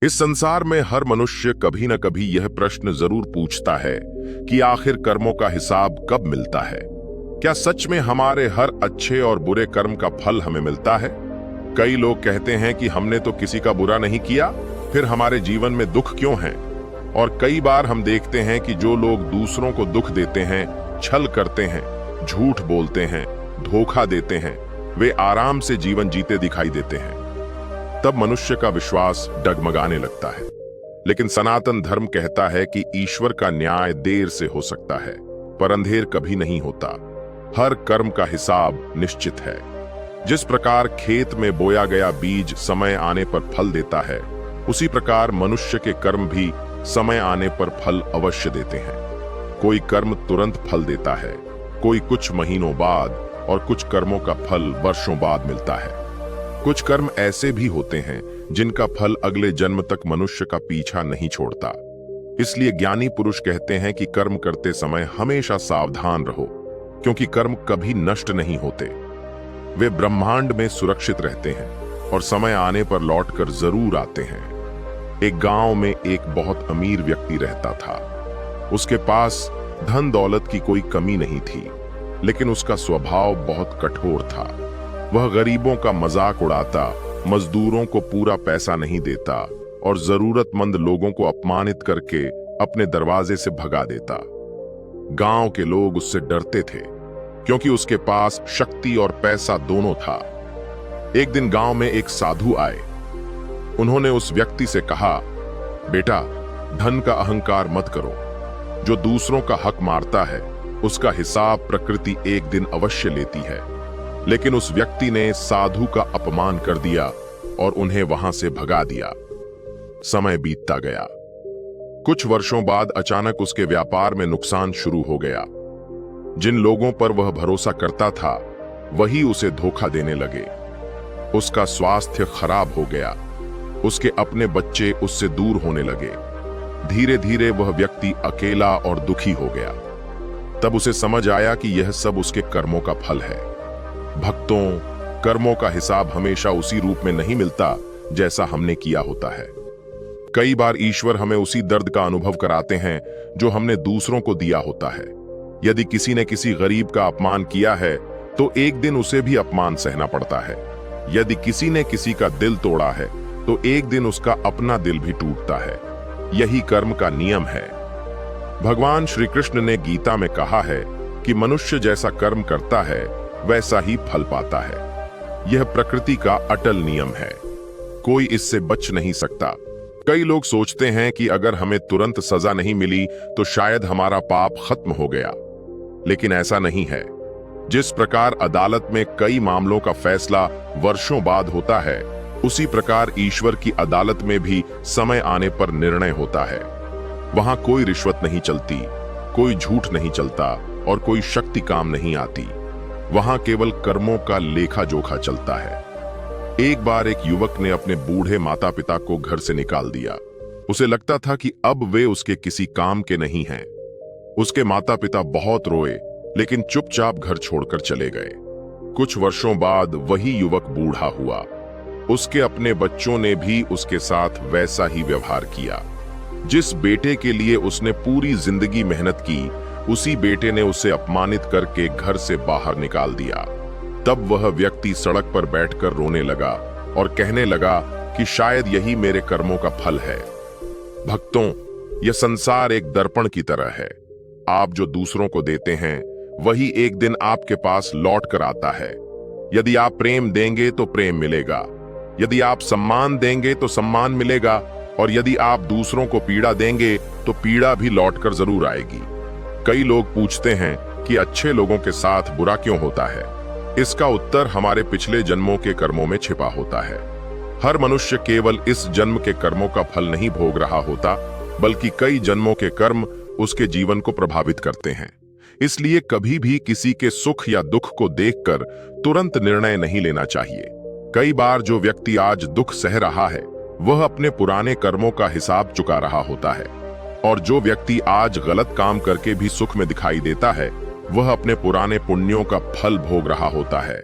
इस संसार में हर मनुष्य कभी न कभी यह प्रश्न जरूर पूछता है कि आखिर कर्मों का हिसाब कब मिलता है। क्या सच में हमारे हर अच्छे और बुरे कर्म का फल हमें मिलता है? कई लोग कहते हैं कि हमने तो किसी का बुरा नहीं किया, फिर हमारे जीवन में दुख क्यों है? और कई बार हम देखते हैं कि जो लोग दूसरों को दुख देते हैं, छल करते हैं, झूठ बोलते हैं, धोखा देते हैं, वे आराम से जीवन जीते दिखाई देते हैं। तब मनुष्य का विश्वास डगमगाने लगता है। लेकिन सनातन धर्म कहता है कि ईश्वर का न्याय देर से हो सकता है, पर अंधेर कभी नहीं होता। हर कर्म का हिसाब निश्चित है। जिस प्रकार खेत में बोया गया बीज समय आने पर फल देता है, उसी प्रकार मनुष्य के कर्म भी समय आने पर फल अवश्य देते हैं। कोई कर्म तुरंत फल देता है, कोई कुछ महीनों बाद, और कुछ कर्मों का फल वर्षों बाद मिलता है। कुछ कर्म ऐसे भी होते हैं जिनका फल अगले जन्म तक मनुष्य का पीछा नहीं छोड़ता। इसलिए ज्ञानी पुरुष कहते हैं कि कर्म करते समय हमेशा सावधान रहो, क्योंकि कर्म कभी नष्ट नहीं होते। वे ब्रह्मांड में सुरक्षित रहते हैं और समय आने पर लौटकर जरूर आते हैं। एक गांव में एक बहुत अमीर व्यक्ति रहता था। उसके पास धन दौलत की कोई कमी नहीं थी, लेकिन उसका स्वभाव बहुत कठोर था। वह गरीबों का मजाक उड़ाता, मजदूरों को पूरा पैसा नहीं देता और जरूरतमंद लोगों को अपमानित करके अपने दरवाजे से भगा देता। गांव के लोग उससे डरते थे, क्योंकि उसके पास शक्ति और पैसा दोनों था। एक दिन गांव में एक साधु आए। उन्होंने उस व्यक्ति से कहा, बेटा, धन का अहंकार मत करो। जो दूसरों का हक मारता है, उसका हिसाब प्रकृति एक दिन अवश्य लेती है। लेकिन उस व्यक्ति ने साधु का अपमान कर दिया और उन्हें वहां से भगा दिया। समय बीतता गया। कुछ वर्षों बाद अचानक उसके व्यापार में नुकसान शुरू हो गया। जिन लोगों पर वह भरोसा करता था, वही उसे धोखा देने लगे। उसका स्वास्थ्य खराब हो गया। उसके अपने बच्चे उससे दूर होने लगे। धीरे धीरे वह व्यक्ति अकेला और दुखी हो गया। तब उसे समझ आया कि यह सब उसके कर्मों का फल है। भक्तों, कर्मों का हिसाब हमेशा उसी रूप में नहीं मिलता जैसा हमने किया होता है। कई बार ईश्वर हमें उसी दर्द का अनुभव कराते हैं जो हमने दूसरों को दिया होता है। यदि किसी ने किसी गरीब का अपमान किया है, तो एक दिन उसे भी अपमान सहना पड़ता है। यदि किसी ने किसी का दिल तोड़ा है, तो एक दिन उसका अपना दिल भी टूटता है। यही कर्म का नियम है। भगवान श्री कृष्ण ने गीता में कहा है कि मनुष्य जैसा कर्म करता है, वैसा ही फल पाता है। यह प्रकृति का अटल नियम है। कोई इससे बच नहीं सकता। कई लोग सोचते हैं कि अगर हमें तुरंत सजा नहीं मिली तो शायद हमारा पाप खत्म हो गया, लेकिन ऐसा नहीं है। जिस प्रकार अदालत में कई मामलों का फैसला वर्षों बाद होता है, उसी प्रकार ईश्वर की अदालत में भी समय आने पर निर्णय होता है। वहां कोई रिश्वत नहीं चलती, कोई झूठ नहीं चलता और कोई शक्ति काम नहीं आती। वहां केवल कर्मों का लेखा जोखा चलता है। एक बार एक युवक ने अपने बूढ़े माता पिता को घर से निकाल दिया। उसे लगता था कि अब वे उसके किसी काम के नहीं हैं। उसके माता पिता बहुत रोए, लेकिन चुपचाप घर छोड़कर चले गए। कुछ वर्षों बाद वही युवक बूढ़ा हुआ। उसके अपने बच्चों ने भी उसके साथ वैसा ही व्यवहार किया। जिस बेटे के लिए उसने पूरी जिंदगी मेहनत की, उसी बेटे ने उसे अपमानित करके घर से बाहर निकाल दिया। तब वह व्यक्ति सड़क पर बैठकर रोने लगा और कहने लगा कि शायद यही मेरे कर्मों का फल है। भक्तों, यह संसार एक दर्पण की तरह है। आप जो दूसरों को देते हैं, वही एक दिन आपके पास लौट कर आता है। यदि आप प्रेम देंगे तो प्रेम मिलेगा, यदि आप सम्मान देंगे तो सम्मान मिलेगा, और यदि आप दूसरों को पीड़ा देंगे तो पीड़ा भी लौटकर जरूर आएगी। कई लोग पूछते हैं कि अच्छे लोगों के साथ बुरा क्यों होता है। इसका उत्तर हमारे पिछले जन्मों के कर्मों में छिपा होता है। हर मनुष्य केवल इस जन्म के कर्मों का फल नहीं भोग रहा होता, बल्कि कई जन्मों के कर्म उसके जीवन को प्रभावित करते हैं। इसलिए कभी भी किसी के सुख या दुख को देखकर तुरंत निर्णय नहीं लेना चाहिए। कई बार जो व्यक्ति आज दुख सह रहा है, वह अपने पुराने कर्मों का हिसाब चुका रहा होता है, और जो व्यक्ति आज गलत काम करके भी सुख में दिखाई देता है, वह अपने पुराने पुण्यों का फल भोग रहा होता है।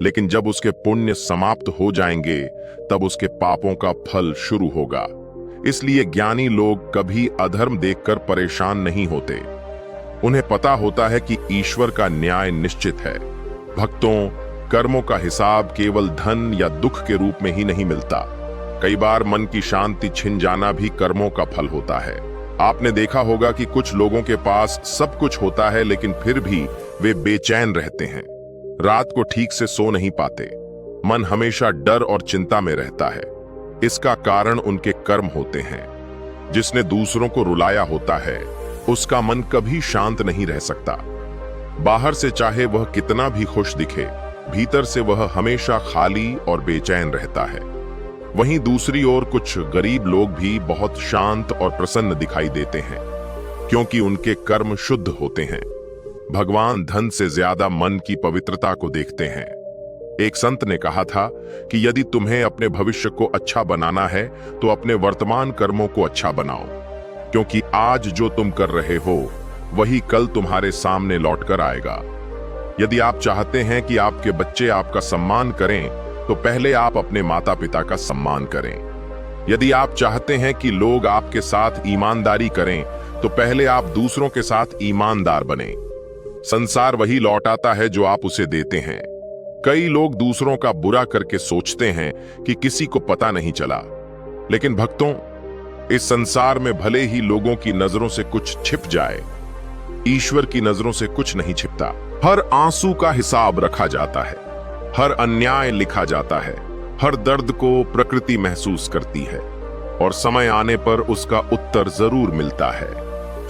लेकिन जब उसके पुण्य समाप्त हो जाएंगे, तब उसके पापों का फल शुरू होगा। इसलिए ज्ञानी लोग कभी अधर्म देखकर परेशान नहीं होते। उन्हें पता होता है कि ईश्वर का न्याय निश्चित है। भक्तों, कर्मों का हिसाब केवल धन या दुख के रूप में ही नहीं मिलता। कई बार मन की शांति छिन जाना भी कर्मों का फल होता है। आपने देखा होगा कि कुछ लोगों के पास सब कुछ होता है लेकिन फिर भी वे बेचैन रहते हैं। रात को ठीक से सो नहीं पाते, मन हमेशा डर और चिंता में रहता है। इसका कारण उनके कर्म होते हैं। जिसने दूसरों को रुलाया होता है उसका मन कभी शांत नहीं रह सकता। बाहर से चाहे वह कितना भी खुश दिखे, भीतर से वह हमेशा खाली और बेचैन रहता है। वहीं दूसरी ओर कुछ गरीब लोग भी बहुत शांत और प्रसन्न दिखाई देते हैं, क्योंकि उनके कर्म शुद्ध होते हैं। भगवान धन से ज्यादा मन की पवित्रता को देखते हैं। एक संत ने कहा था कि यदि तुम्हें अपने भविष्य को अच्छा बनाना है तो अपने वर्तमान कर्मों को अच्छा बनाओ, क्योंकि आज जो तुम कर रहे हो वही कल तुम्हारे सामने लौटकर आएगा। यदि आप चाहते हैं कि आपके बच्चे आपका सम्मान करें तो पहले आप अपने माता पिता का सम्मान करें। यदि आप चाहते हैं कि लोग आपके साथ ईमानदारी करें तो पहले आप दूसरों के साथ ईमानदार बनें। संसार वही लौटाता है जो आप उसे देते हैं। कई लोग दूसरों का बुरा करके सोचते हैं कि किसी को पता नहीं चला, लेकिन भक्तों, इस संसार में भले ही लोगों की नजरों से कुछ छिप जाए, ईश्वर की नजरों से कुछ नहीं छिपता। हर आंसू का हिसाब रखा जाता है, हर अन्याय लिखा जाता है, हर दर्द को प्रकृति महसूस करती है और समय आने पर उसका उत्तर जरूर मिलता है।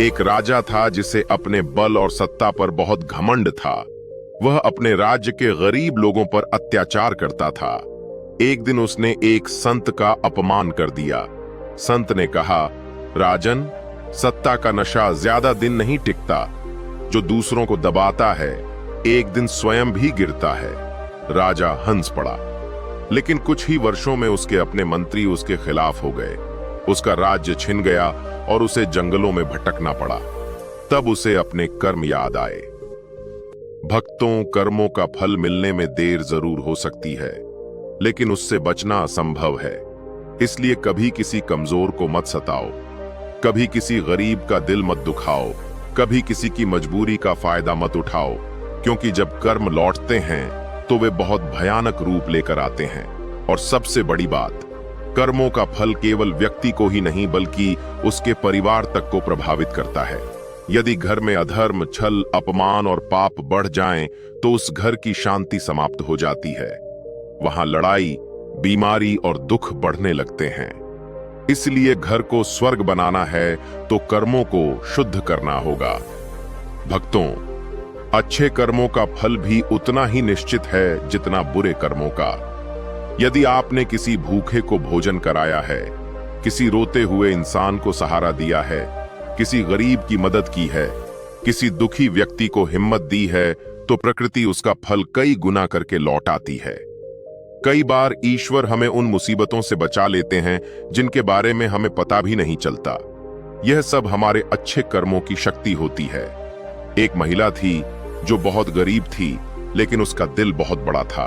एक राजा था जिसे अपने बल और सत्ता पर बहुत घमंड था। वह अपने राज्य के गरीब लोगों पर अत्याचार करता था। एक दिन उसने एक संत का अपमान कर दिया। संत ने कहा, राजन, सत्ता का नशा ज्यादा दिन नहीं टिकता। जो दूसरों को दबाता है एक दिन स्वयं भी गिरता है। राजा हंस पड़ा, लेकिन कुछ ही वर्षों में उसके अपने मंत्री उसके खिलाफ हो गए। उसका राज्य छिन गया और उसे जंगलों में भटकना पड़ा। तब उसे अपने कर्म याद आए। भक्तों, कर्मों का फल मिलने में देर जरूर हो सकती है, लेकिन उससे बचना असंभव है। इसलिए कभी किसी कमजोर को मत सताओ, कभी किसी गरीब का दिल मत दुखाओ, कभी किसी की मजबूरी का फायदा मत उठाओ, क्योंकि जब कर्म लौटते हैं तो वे बहुत भयानक रूप लेकर आते हैं। और सबसे बड़ी बात, कर्मों का फल केवल व्यक्ति को ही नहीं बल्कि उसके परिवार तक को प्रभावित करता है। यदि घर में अधर्म, छल, अपमान और पाप बढ़ जाएं, तो उस घर की शांति समाप्त हो जाती है। वहां लड़ाई, बीमारी और दुख बढ़ने लगते हैं। इसलिए घर को स्वर्ग बनाना है तो कर्मों को शुद्ध करना होगा। भक्तों, अच्छे कर्मों का फल भी उतना ही निश्चित है जितना बुरे कर्मों का। यदि आपने किसी भूखे को भोजन कराया है, किसी रोते हुए इंसान को सहारा दिया है, किसी गरीब की मदद की है, किसी दुखी व्यक्ति को हिम्मत दी है, तो प्रकृति उसका फल कई गुना करके लौटाती है। कई बार ईश्वर हमें उन मुसीबतों से बचा लेते हैं जिनके बारे में हमें पता भी नहीं चलता। यह सब हमारे अच्छे कर्मों की शक्ति होती है। एक महिला थी जो बहुत गरीब थी, लेकिन उसका दिल बहुत बड़ा था।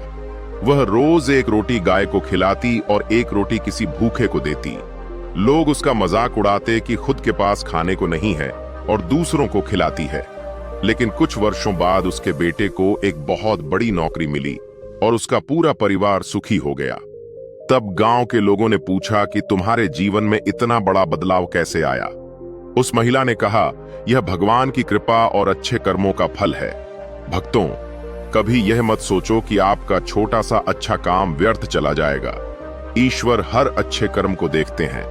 वह रोज एक रोटी गाय को खिलाती और एक रोटी किसी भूखे को देती। लोग उसका मजाक उड़ाते कि खुद के पास खाने को नहीं है और दूसरों को खिलाती है। लेकिन कुछ वर्षों बाद उसके बेटे को एक बहुत बड़ी नौकरी मिली और उसका पूरा परिवार सुखी हो गया। तब गांव के लोगों ने पूछा कि तुम्हारे जीवन में इतना बड़ा बदलाव कैसे आया? उस महिला ने कहा, यह भगवान की कृपा और अच्छे कर्मों का फल है। भक्तों, कभी यह मत सोचो कि आपका छोटा सा अच्छा काम व्यर्थ चला जाएगा। ईश्वर हर अच्छे कर्म को देखते हैं।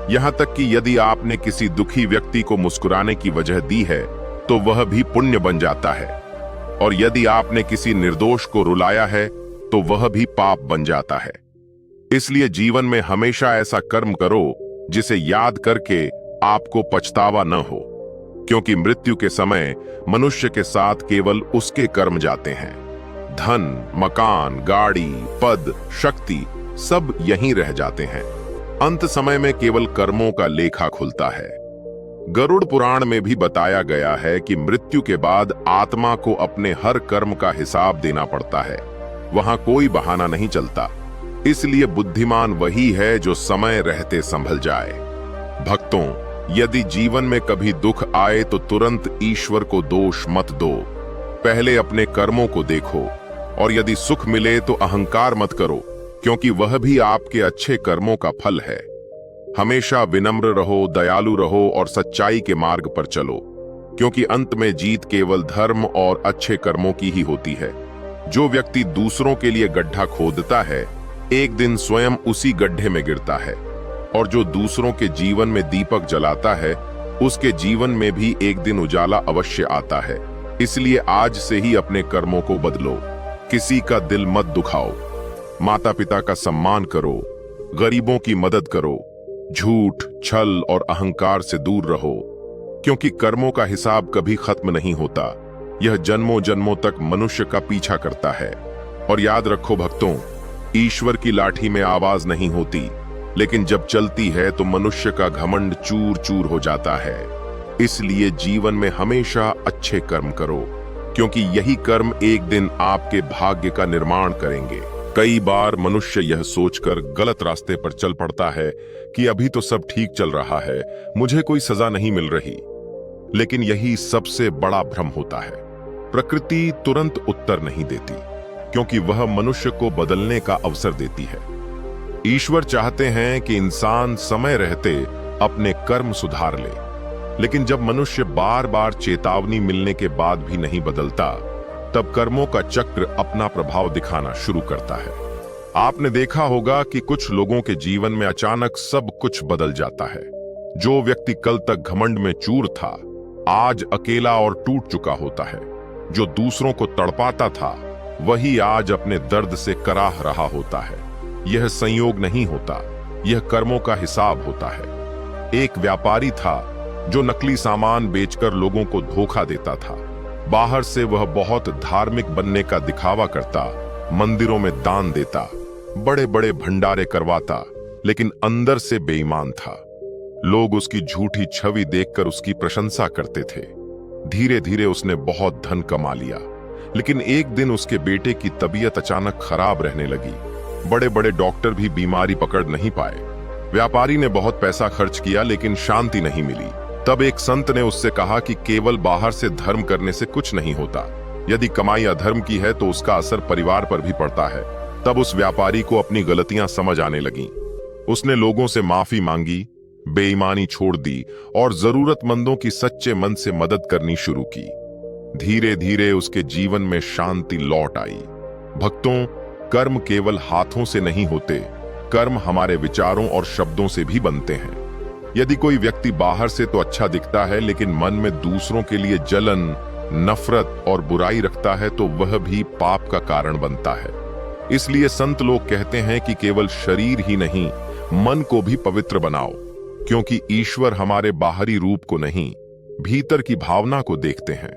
यहां तक कि यदि आपने किसी दुखी व्यक्ति को मुस्कुराने की वजह दी है तो वह भी पुण्य बन जाता है, और यदि आपने किसी निर्दोष को रुलाया है तो वह भी पाप बन जाता है। इसलिए जीवन में हमेशा ऐसा कर्म करो जिसे याद करके आपको पछतावा न हो, क्योंकि मृत्यु के समय मनुष्य के साथ केवल उसके कर्म जाते हैं। धन, मकान, गाड़ी, पद, शक्ति सब यहीं रह जाते हैं। अंत समय में केवल कर्मों का लेखा खुलता है। गरुड़ पुराण में भी बताया गया है कि मृत्यु के बाद आत्मा को अपने हर कर्म का हिसाब देना पड़ता है। वहां कोई बहाना नहीं चलता। इसलिए बुद्धिमान वही है जो समय रहते संभल जाए। भक्तों, यदि जीवन में कभी दुख आए तो तुरंत ईश्वर को दोष मत दो। पहले अपने कर्मों को देखो, और यदि सुख मिले तो अहंकार मत करो, क्योंकि वह भी आपके अच्छे कर्मों का फल है। हमेशा विनम्र रहो, दयालु रहो और सच्चाई के मार्ग पर चलो, क्योंकि अंत में जीत केवल धर्म और अच्छे कर्मों की ही होती है। जो व्यक्ति दूसरों के लिए गड्ढा खोदता है, एक दिन स्वयं उसी गड्ढे में गिरता है, और जो दूसरों के जीवन में दीपक जलाता है, उसके जीवन में भी एक दिन उजाला अवश्य आता है। इसलिए आज से ही अपने कर्मों को बदलो, किसी का दिल मत दुखाओ, माता पिता का सम्मान करो, गरीबों की मदद करो, झूठ, छल और अहंकार से दूर रहो, क्योंकि कर्मों का हिसाब कभी खत्म नहीं होता। यह जन्मों जन्मों तक मनुष्य का पीछा करता है। और याद रखो भक्तों, ईश्वर की लाठी में आवाज नहीं होती, लेकिन जब चलती है तो मनुष्य का घमंड चूर चूर हो जाता है। इसलिए जीवन में हमेशा अच्छे कर्म करो, क्योंकि यही कर्म एक दिन आपके भाग्य का निर्माण करेंगे। कई बार मनुष्य यह सोचकर गलत रास्ते पर चल पड़ता है कि अभी तो सब ठीक चल रहा है, मुझे कोई सजा नहीं मिल रही। लेकिन यही सबसे बड़ा भ्रम होता है। प्रकृति तुरंत उत्तर नहीं देती, क्योंकि वह मनुष्य को बदलने का अवसर देती है। ईश्वर चाहते हैं कि इंसान समय रहते अपने कर्म सुधार ले, लेकिन जब मनुष्य बार बार चेतावनी मिलने के बाद भी नहीं बदलता, तब कर्मों का चक्र अपना प्रभाव दिखाना शुरू करता है। आपने देखा होगा कि कुछ लोगों के जीवन में अचानक सब कुछ बदल जाता है। जो व्यक्ति कल तक घमंड में चूर था, आज अकेला और टूट चुका होता है। जो दूसरों को तड़पाता था, वही आज अपने दर्द से कराह रहा होता है। यह संयोग नहीं होता, यह कर्मों का हिसाब होता है। एक व्यापारी था जो नकली सामान बेचकर लोगों को धोखा देता था। बाहर से वह बहुत धार्मिक बनने का दिखावा करता, मंदिरों में दान देता, बड़े बड़े भंडारे करवाता, लेकिन अंदर से बेईमान था। लोग उसकी झूठी छवि देखकर उसकी प्रशंसा करते थे। धीरे धीरे उसने बहुत धन कमा लिया, लेकिन एक दिन उसके बेटे की तबीयत अचानक खराब रहने लगी। बड़े बड़े डॉक्टर भी बीमारी पकड़ नहीं पाए। व्यापारी ने बहुत पैसा खर्च किया, लेकिन शांति नहीं मिली। तब एक संत ने उससे कहा कि केवल बाहर से धर्म करने से कुछ नहीं होता। यदि कमाई अधर्म की है तो उसका असर परिवार पर भी पड़ता है। तब उस व्यापारी को अपनी गलतियां समझ आने लगीं। उसने लोगों से माफी मांगी, बेईमानी छोड़ दी और जरूरतमंदों की सच्चे मन से मदद करनी शुरू की। धीरे धीरे उसके जीवन में शांति लौट आई। भक्तों, कर्म केवल हाथों से नहीं होते, कर्म हमारे विचारों और शब्दों से भी बनते हैं। यदि कोई व्यक्ति बाहर से तो अच्छा दिखता है, लेकिन मन में दूसरों के लिए जलन, नफरत और बुराई रखता है, तो वह भी पाप का कारण बनता है। इसलिए संत लोग कहते हैं कि केवल शरीर ही नहीं, मन को भी पवित्र बनाओ, क्योंकि ईश्वर हमारे बाहरी रूप को नहीं, भीतर की भावना को देखते हैं।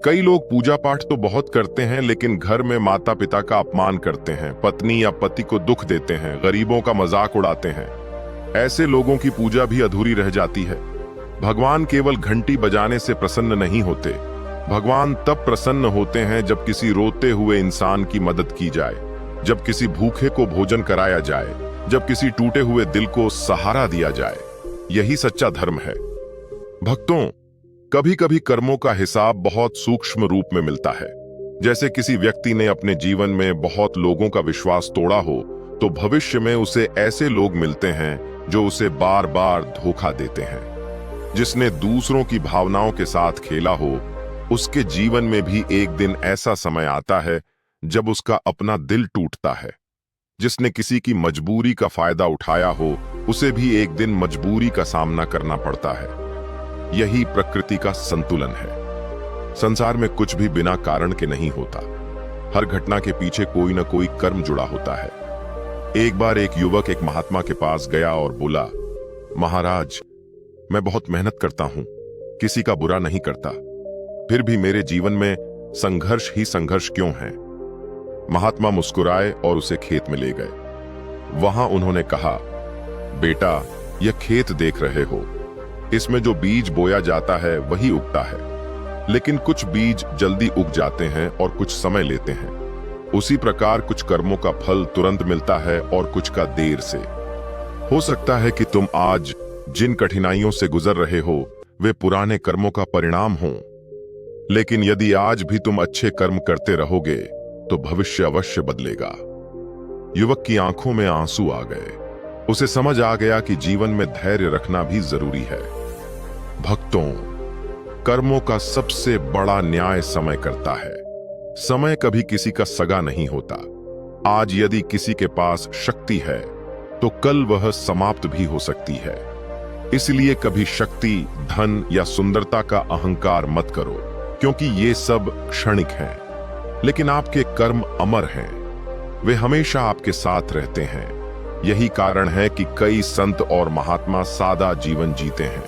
कई लोग पूजा पाठ तो बहुत करते हैं, लेकिन घर में माता पिता का अपमान करते हैं, पत्नी या पति को दुख देते हैं, गरीबों का मजाक उड़ाते हैं। ऐसे लोगों की पूजा भी अधूरी रह जाती है। भगवान केवल घंटी बजाने से प्रसन्न नहीं होते। भगवान तब प्रसन्न होते हैं जब किसी रोते हुए इंसान की मदद की जाए, जब किसी भूखे को भोजन कराया जाए, जब किसी टूटे हुए दिल को सहारा दिया जाए। यही सच्चा धर्म है। भक्तों, कभी कभी कर्मों का हिसाब बहुत सूक्ष्म रूप में मिलता है। जैसे किसी व्यक्ति ने अपने जीवन में बहुत लोगों का विश्वास तोड़ा हो, तो भविष्य में उसे ऐसे लोग मिलते हैं जो उसे बार बार धोखा देते हैं। जिसने दूसरों की भावनाओं के साथ खेला हो, उसके जीवन में भी एक दिन ऐसा समय आता है जब उसका अपना दिल टूटता है। जिसने किसी की मजबूरी का फायदा उठाया हो, उसे भी एक दिन मजबूरी का सामना करना पड़ता है। यही प्रकृति का संतुलन है। संसार में कुछ भी बिना कारण के नहीं होता। हर घटना के पीछे कोई ना कोई कर्म जुड़ा होता है। एक बार एक युवक एक महात्मा के पास गया और बोला, महाराज, मैं बहुत मेहनत करता हूं, किसी का बुरा नहीं करता, फिर भी मेरे जीवन में संघर्ष ही संघर्ष क्यों है? महात्मा मुस्कुराए और उसे खेत में ले गए। वहां उन्होंने कहा, बेटा, यह खेत देख रहे हो, इसमें जो बीज बोया जाता है वही उगता है, लेकिन कुछ बीज जल्दी उग जाते हैं और कुछ समय लेते हैं। उसी प्रकार कुछ कर्मों का फल तुरंत मिलता है और कुछ का देर से। हो सकता है कि तुम आज जिन कठिनाइयों से गुजर रहे हो वे पुराने कर्मों का परिणाम हों। लेकिन यदि आज भी तुम अच्छे कर्म करते रहोगे तो भविष्य अवश्य बदलेगा। युवक की आंखों में आंसू आ गए। उसे समझ आ गया कि जीवन में धैर्य रखना भी जरूरी है। भक्तों, कर्मों का सबसे बड़ा न्याय समय करता है। समय कभी किसी का सगा नहीं होता। आज यदि किसी के पास शक्ति है तो कल वह समाप्त भी हो सकती है। इसलिए कभी शक्ति, धन या सुंदरता का अहंकार मत करो, क्योंकि ये सब क्षणिक हैं। लेकिन आपके कर्म अमर हैं, वे हमेशा आपके साथ रहते हैं। यही कारण है कि कई संत और महात्मा सादा जीवन जीते हैं।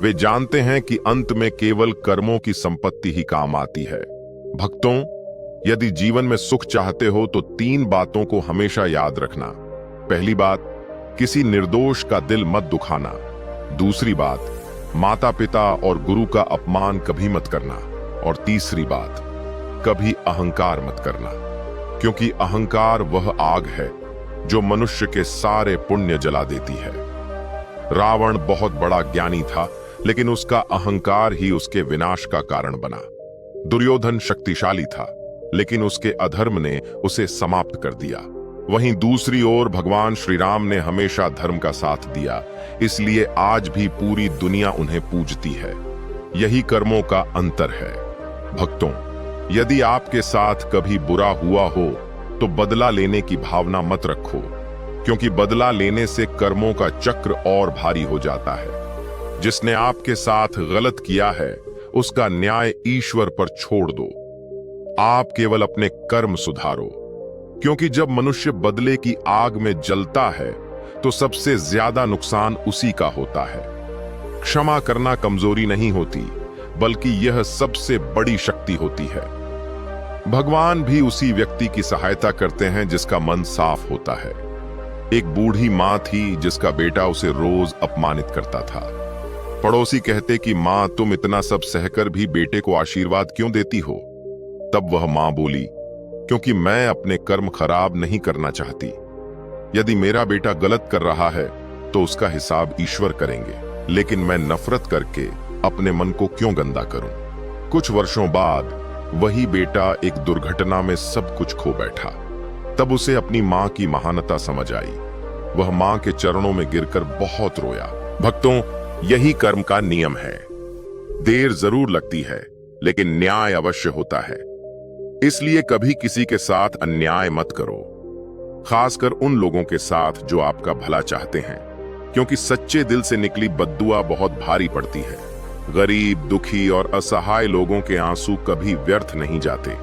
वे जानते हैं कि अंत में केवल कर्मों की संपत्ति ही काम आती है। भक्तों, यदि जीवन में सुख चाहते हो तो 3 बातों को हमेशा याद रखना। पहली बात, किसी निर्दोष का दिल मत दुखाना। दूसरी बात, माता पिता और गुरु का अपमान कभी मत करना। और तीसरी बात, कभी अहंकार मत करना, क्योंकि अहंकार वह आग है जो मनुष्य के सारे पुण्य जला देती है। रावण बहुत बड़ा ज्ञानी था, लेकिन उसका अहंकार ही उसके विनाश का कारण बना। दुर्योधन शक्तिशाली था, लेकिन उसके अधर्म ने उसे समाप्त कर दिया। वहीं दूसरी ओर भगवान श्री राम ने हमेशा धर्म का साथ दिया, इसलिए आज भी पूरी दुनिया उन्हें पूजती है। यही कर्मों का अंतर है। भक्तों, यदि आपके साथ कभी बुरा हुआ हो तो बदला लेने की भावना मत रखो, क्योंकि बदला लेने से कर्मों का चक्र और भारी हो जाता है। जिसने आपके साथ गलत किया है उसका न्याय ईश्वर पर छोड़ दो। आप केवल अपने कर्म सुधारो, क्योंकि जब मनुष्य बदले की आग में जलता है तो सबसे ज्यादा नुकसान उसी का होता है। क्षमा करना कमजोरी नहीं होती, बल्कि यह सबसे बड़ी शक्ति होती है। भगवान भी उसी व्यक्ति की सहायता करते हैं जिसका मन साफ होता है। एक बूढ़ी मां थी जिसका बेटा उसे रोज अपमानित करता था। पड़ोसी कहते कि मां, तुम इतना सब सहकर भी बेटे को आशीर्वाद क्यों देती हो? तब वह मां बोली, क्योंकि मैं अपने कर्म खराब नहीं करना चाहती। यदि मेरा बेटा गलत कर रहा है तो उसका हिसाब ईश्वर करेंगे, लेकिन मैं नफरत करके अपने मन को क्यों गंदा करूं? कुछ वर्षों बाद वही बेटा एक दुर्घटना में सब कुछ खो बैठा। तब उसे अपनी मां की महानता समझ आई। वह मां के चरणों में गिरकर बहुत रोया। भक्तों, यही कर्म का नियम है। देर जरूर लगती है, लेकिन न्याय अवश्य होता है। इसलिए कभी किसी के साथ अन्याय मत करो, खासकर उन लोगों के साथ जो आपका भला चाहते हैं, क्योंकि सच्चे दिल से निकली बद्दुआ बहुत भारी पड़ती है। गरीब, दुखी और असहाय लोगों के आंसू कभी व्यर्थ नहीं जाते।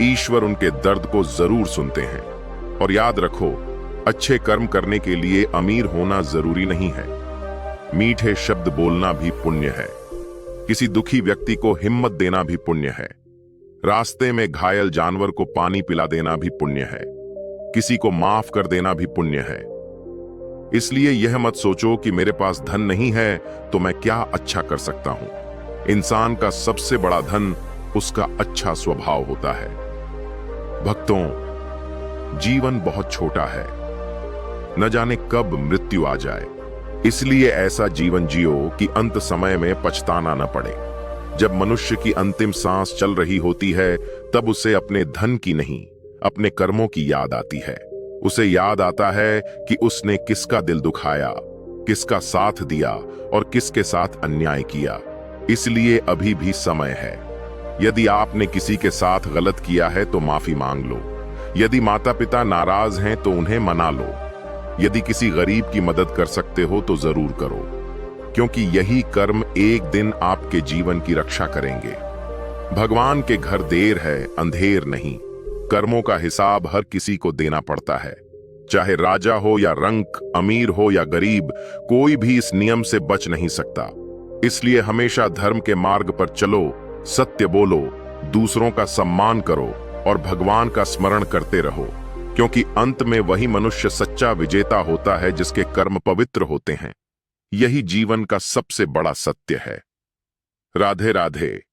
ईश्वर उनके दर्द को जरूर सुनते हैं। और याद रखो, अच्छे कर्म करने के लिए अमीर होना जरूरी नहीं है। मीठे शब्द बोलना भी पुण्य है। किसी दुखी व्यक्ति को हिम्मत देना भी पुण्य है। रास्ते में घायल जानवर को पानी पिला देना भी पुण्य है। किसी को माफ कर देना भी पुण्य है। इसलिए यह मत सोचो कि मेरे पास धन नहीं है तो मैं क्या अच्छा कर सकता हूं। इंसान का सबसे बड़ा धन उसका अच्छा स्वभाव होता है। भक्तों, जीवन बहुत छोटा है, न जाने कब मृत्यु आ जाए। इसलिए ऐसा जीवन जियो कि अंत समय में पछताना न पड़े। जब मनुष्य की अंतिम सांस चल रही होती है तब उसे अपने धन की नहीं, अपने कर्मों की याद आती है। उसे याद आता है कि उसने किसका दिल दुखाया, किसका साथ दिया और किसके साथ अन्याय किया। इसलिए अभी भी समय है। यदि आपने किसी के साथ गलत किया है तो माफी मांग लो। यदि माता पिता नाराज हैं तो उन्हें मना लो। यदि किसी गरीब की मदद कर सकते हो तो जरूर करो, क्योंकि यही कर्म एक दिन आपके जीवन की रक्षा करेंगे। भगवान के घर देर है, अंधेर नहीं। कर्मों का हिसाब हर किसी को देना पड़ता है, चाहे राजा हो या रंक, अमीर हो या गरीब, कोई भी इस नियम से बच नहीं सकता। इसलिए हमेशा धर्म के मार्ग पर चलो, सत्य बोलो, दूसरों का सम्मान करो और भगवान का स्मरण करते रहो, क्योंकि अंत में वही मनुष्य सच्चा विजेता होता है जिसके कर्म पवित्र होते हैं। यही जीवन का सबसे बड़ा सत्य है। राधे राधे।